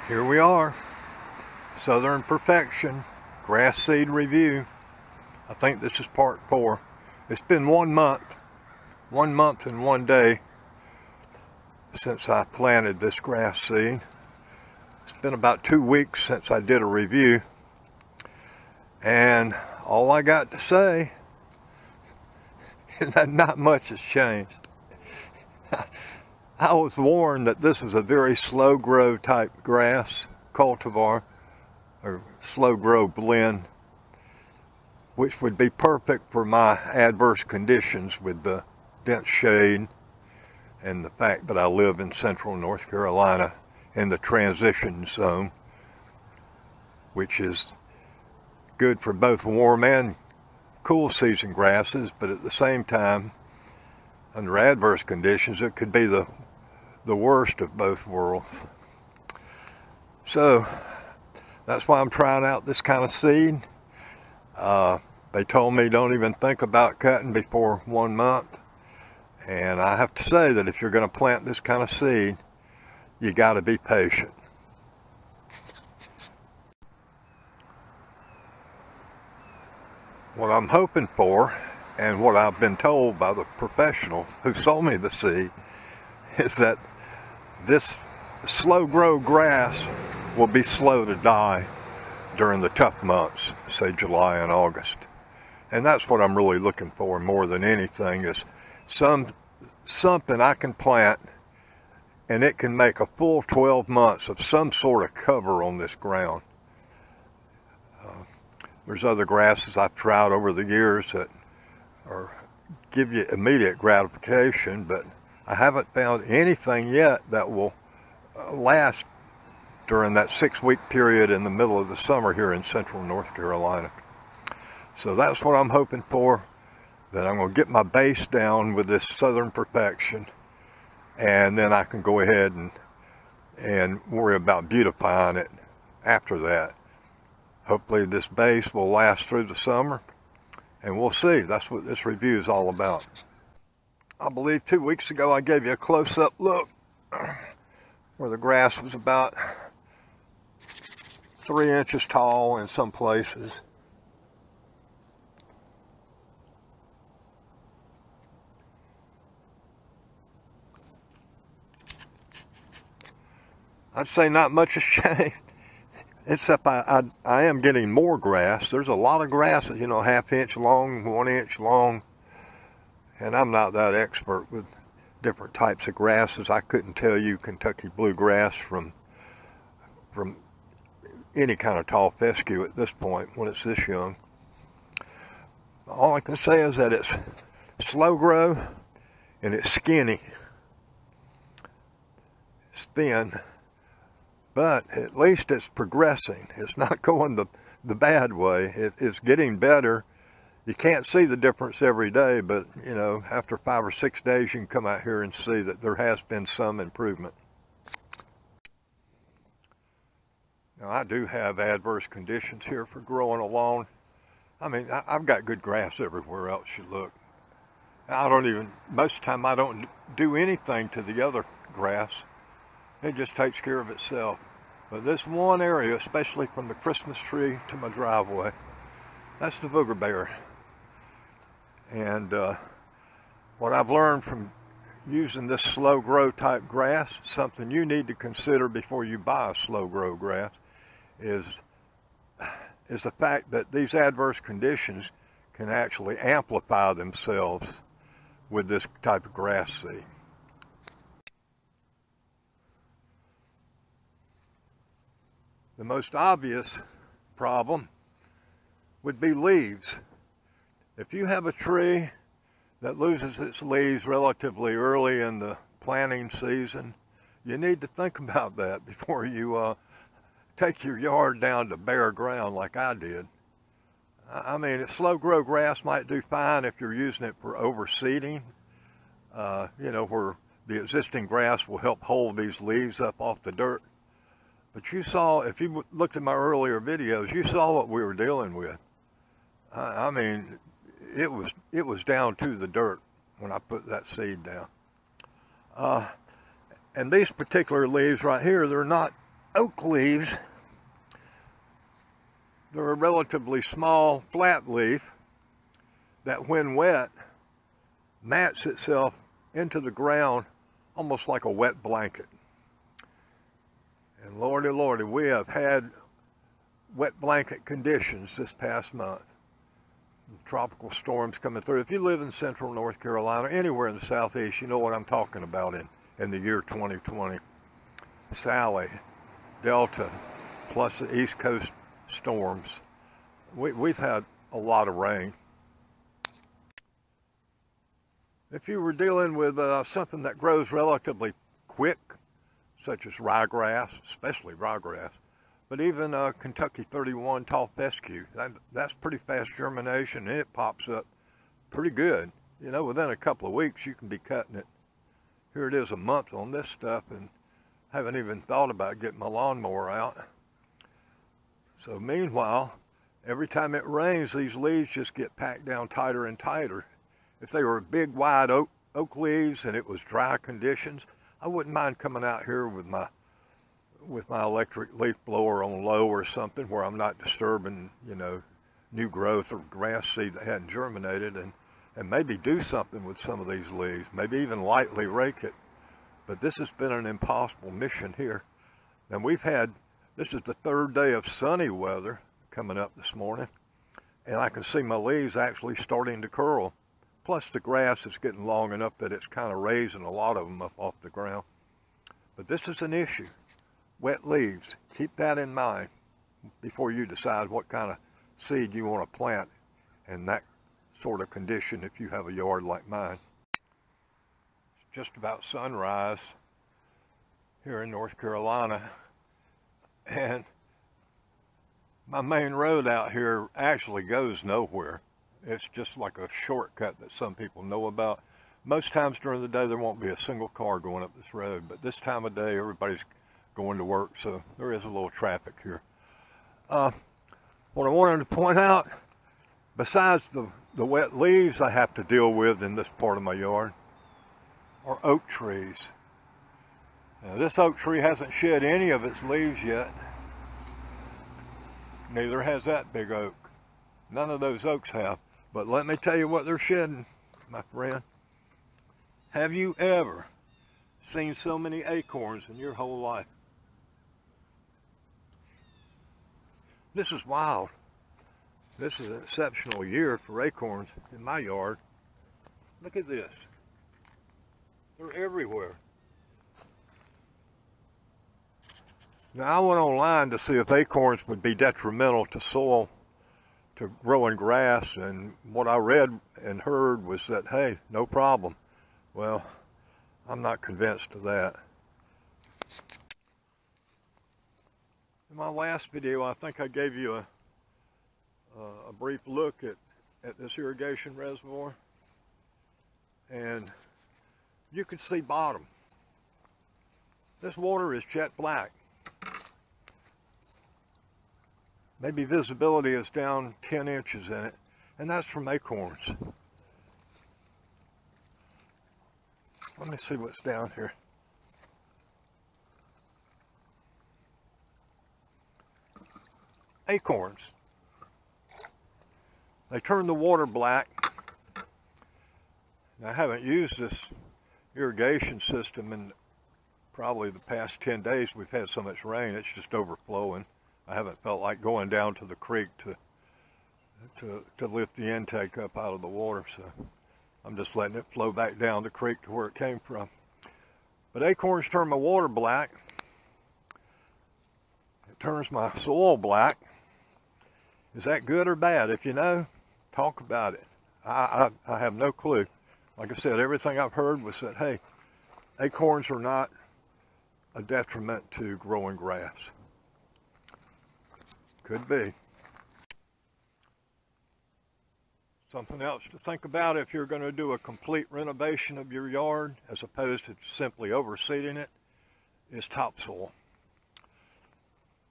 Here we are, Southern Perfection grass seed review. I think this is part 4. It's been 1 month and 1 day since I planted this grass seed. It's been about 2 weeks since I did a review, and all I got to say is that not much has changed. I was warned that this was a very slow grow type grass cultivar, or slow grow blend, which would be perfect for my adverse conditions with the dense shade and the fact that I live in central North Carolina in the transition zone, which is good for both warm and cool season grasses, but at the same time, under adverse conditions, it could be the worst of both worlds. So that's why I'm trying out this kind of seed. They told me don't even think about cutting before 1 month. And I have to say that if you're going to plant this kind of seed, you got to be patient. What I'm hoping for, and what I've been told by the professional who sold me the seed, is that this slow grow grass will be slow to die during the tough months, say July and August. And that's what I'm really looking for more than anything, is something I can plant and it can make a full 12 months of some sort of cover on this ground. There's other grasses I've tried over the years that give you immediate gratification, but I haven't found anything yet that will last during that 6-week period in the middle of the summer here in central North Carolina. So that's what I'm hoping for, that I'm going to get my base down with this Southern Perfection, and then I can go ahead and worry about beautifying it after that. Hopefully this base will last through the summer, and we'll see. That's what this review is all about. I believe 2 weeks ago I gave you a close-up look where the grass was about 3 inches tall in some places. I'd say not much has changed, except I am getting more grass. There's a lot of grasses, you know, 1/2 inch long, 1 inch long. And I'm not that expert with different types of grasses. I couldn't tell you Kentucky bluegrass from any kind of tall fescue at this point when it's this young. All I can say is that it's slow grow and it's skinny. It's thin, but at least it's progressing. It's not going the bad way. It's getting better. You can't see the difference every day, but, you know, after 5 or 6 days, you can come out here and see that there has been some improvement. Now, I do have adverse conditions here for growing along. I mean, I've got good grass everywhere else you look. Most of the time, I don't do anything to the other grass. It just takes care of itself. But this one area, especially from the Christmas tree to my driveway, that's the booger bear. And what I've learned from using this slow grow type grass, something you need to consider before you buy a slow grow grass, is the fact that these adverse conditions can actually amplify themselves with this type of grass seed. The most obvious problem would be leaves. If you have a tree that loses its leaves relatively early in the planting season, you need to think about that before you take your yard down to bare ground like I did. I mean, a slow grow grass might do fine if you're using it for overseeding, you know, where the existing grass will help hold these leaves up off the dirt. But you saw, if you looked at my earlier videos, you saw what we were dealing with. I mean, it was down to the dirt when I put that seed down. And these particular leaves right here, they're not oak leaves. They're a relatively small flat leaf that when wet mats itself into the ground almost like a wet blanket. And lordy, lordy, we have had wet blanket conditions this past month. Tropical storms coming through. If you live in central North Carolina, anywhere in the southeast, you know what I'm talking about in the year 2020. Sally, Delta, plus the East Coast storms. We've had a lot of rain. If you were dealing with something that grows relatively quick, such as ryegrass, especially ryegrass, but even Kentucky 31 tall fescue, that's pretty fast germination, and it pops up pretty good. You know, within a couple of weeks you can be cutting it. Here it is a month on this stuff, and I haven't even thought about getting my lawnmower out. So meanwhile, every time it rains, these leaves just get packed down tighter and tighter. If they were big, wide oak leaves and it was dry conditions, I wouldn't mind coming out here with my electric leaf blower on low or something where I'm not disturbing, you know, new growth or grass seed that hadn't germinated, and maybe do something with some of these leaves, maybe even lightly rake it. But this has been an impossible mission here. And this is the third day of sunny weather coming up this morning, and I can see my leaves actually starting to curl. Plus the grass is getting long enough that it's kind of raising a lot of them up off the ground. But this is an issue. Wet leaves. Keep that in mind before you decide what kind of seed you want to plant in that sort of condition if you have a yard like mine. It's just about sunrise here in North Carolina, and my main road out here actually goes nowhere. It's just like a shortcut that some people know about. Most times during the day there won't be a single car going up this road, but this time of day everybody's going to work, so there is a little traffic here. What I wanted to point out, besides the wet leaves I have to deal with in this part of my yard, are oak trees. Now, this oak tree hasn't shed any of its leaves yet. Neither has that big oak. None of those oaks have. But let me tell you what they're shedding, my friend. Have you ever seen so many acorns in your whole life? This is wild. This is an exceptional year for acorns in my yard. Look at this. They're everywhere. Now, I went online to see if acorns would be detrimental to soil, to growing grass, and what I read and heard was that, hey, no problem. Well, I'm not convinced of that. In my last video, I think I gave you a brief look at this irrigation reservoir, and you could see bottom. This water is jet black. Maybe visibility is down 10 inches in it, and that's from acorns. Let me see what's down here. Acorns. They turn the water black. Now, I haven't used this irrigation system in probably the past 10 days. We've had so much rain, it's just overflowing. I haven't felt like going down to the creek to lift the intake up out of the water, so I'm just letting it flow back down the creek to where it came from. But acorns turn my water black. It turns my soil black. Is that good or bad? If you know, talk about it. I have no clue. Like I said, everything I've heard was that, hey, acorns are not a detriment to growing grass. Could be. Something else to think about if you're going to do a complete renovation of your yard, as opposed to simply overseeding it, is topsoil.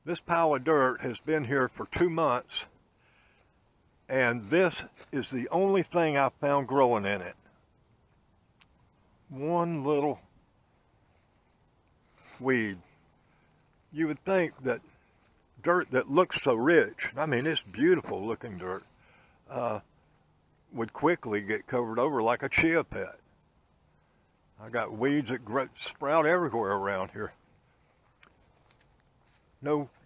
This pile of dirt has been here for 2 months, and this is the only thing I've found growing in it. One little weed. you would think that dirt that looks so rich, I mean, it's beautiful looking dirt, would quickly get covered over like a chia pet. I got weeds that sprout everywhere around here.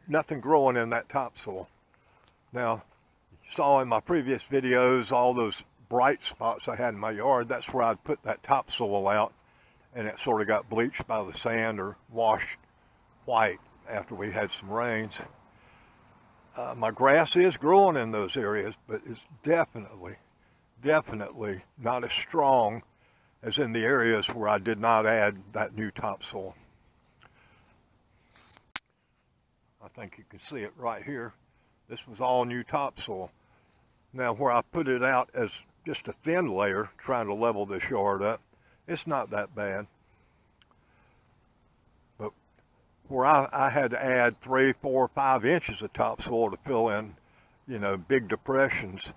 Nothing growing in that topsoil. Now, you saw in my previous videos all those bright spots I had in my yard. That's where I'd put that topsoil out, and it sort of got bleached by the sand or washed white after we had some rains. My grass is growing in those areas, but it's definitely not as strong as in the areas where I did not add that new topsoil. I think you can see it right here. This was all new topsoil. Now where I put it out as just a thin layer, trying to level this yard up, it's not that bad. But where I had to add 3, 4, 5 inches of topsoil to fill in, you know, big depressions,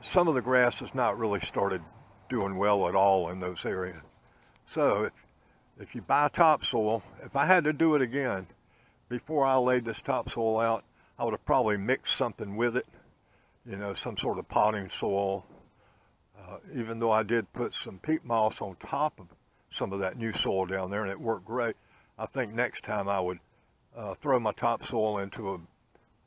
some of the grass has not really started doing well at all in those areas. So if you buy topsoil, if I had to do it again, before I laid this topsoil out, I would have probably mixed something with it, you know, some sort of potting soil. Even though I did put some peat moss on top of some of that new soil down there and it worked great, I think next time I would throw my topsoil into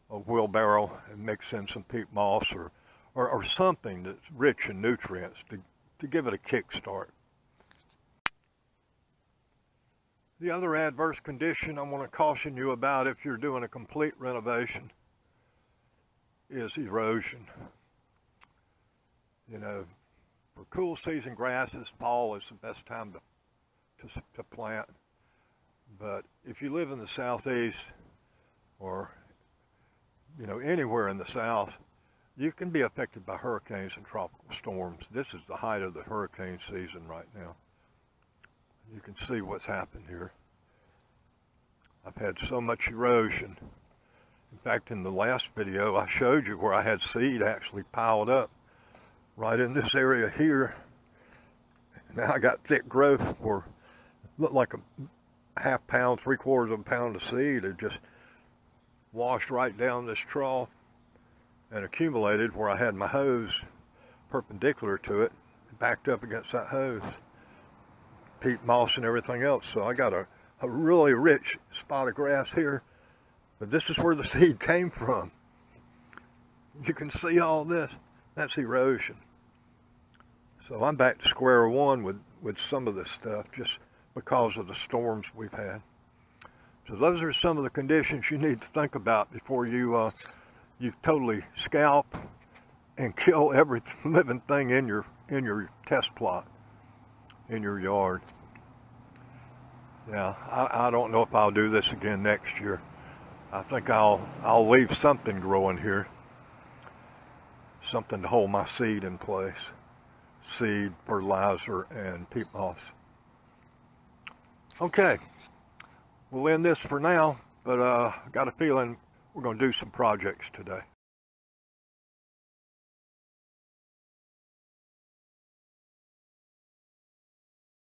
a wheelbarrow and mix in some peat moss or something that's rich in nutrients to give it a kickstart. The other adverse condition I want to caution you about if you're doing a complete renovation is erosion. You know, for cool season grasses, fall is the best time to plant. But if you live in the southeast or, you know, anywhere in the south, you can be affected by hurricanes and tropical storms. This is the height of the hurricane season right now. You can see what's happened here. I've had so much erosion. In fact, in the last video, I showed you where I had seed actually piled up right in this area here. Now I got thick growth where it looked like a half pound, 3/4 of a pound of seed had just washed right down this trough and accumulated where I had my hose perpendicular to it, backed up against that hose. Peat moss and everything else. So I got a really rich spot of grass here, but this is where the seed came from. You can see all this. That's erosion. So I'm back to square one with some of this stuff just because of the storms we've had. So those are some of the conditions you need to think about before you totally scalp and kill every living thing in your test plot, in your yard. Yeah, I don't know if I'll do this again next year. I think I'll leave something growing here, something to hold my seed in place, seed, fertilizer, and peat moss. Okay, we'll end this for now, but I got a feeling we're going to do some projects today.